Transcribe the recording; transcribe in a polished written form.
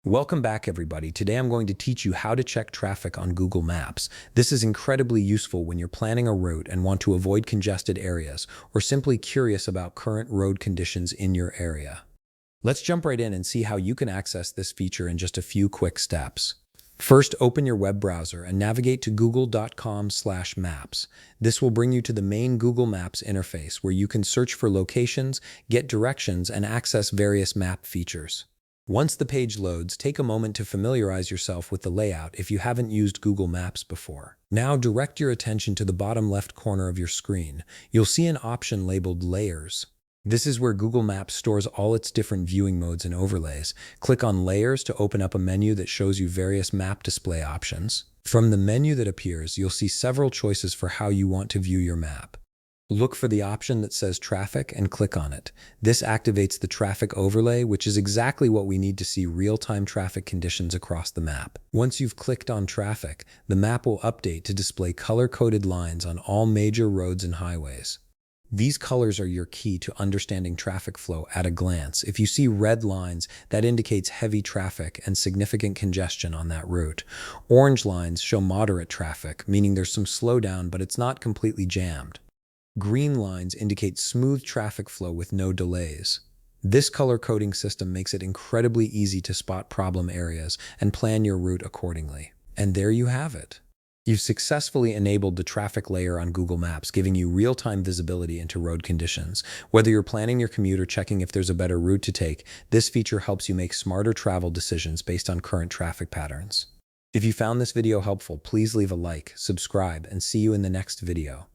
Welcome back, everybody. Today I'm going to teach you how to check traffic on Google Maps. This is incredibly useful when you're planning a route and want to avoid congested areas, or simply curious about current road conditions in your area. Let's jump right in and see how you can access this feature in just a few quick steps. First, open your web browser and navigate to google.com/maps. This will bring you to the main Google Maps interface where you can search for locations, get directions, and access various map features. Once the page loads, take a moment to familiarize yourself with the layout if you haven't used Google Maps before. Now direct your attention to the bottom left corner of your screen. You'll see an option labeled Layers. This is where Google Maps stores all its different viewing modes and overlays. Click on Layers to open up a menu that shows you various map display options. From the menu that appears, you'll see several choices for how you want to view your map. Look for the option that says Traffic and click on it. This activates the traffic overlay, which is exactly what we need to see real-time traffic conditions across the map. Once you've clicked on Traffic, the map will update to display color-coded lines on all major roads and highways. These colors are your key to understanding traffic flow at a glance. If you see red lines, that indicates heavy traffic and significant congestion on that route. Orange lines show moderate traffic, meaning there's some slowdown, but it's not completely jammed. Green lines indicate smooth traffic flow with no delays. This color coding system makes it incredibly easy to spot problem areas and plan your route accordingly. And there you have it. You've successfully enabled the traffic layer on Google Maps, giving you real-time visibility into road conditions. Whether you're planning your commute or checking if there's a better route to take, this feature helps you make smarter travel decisions based on current traffic patterns. If you found this video helpful, please leave a like, subscribe, and see you in the next video.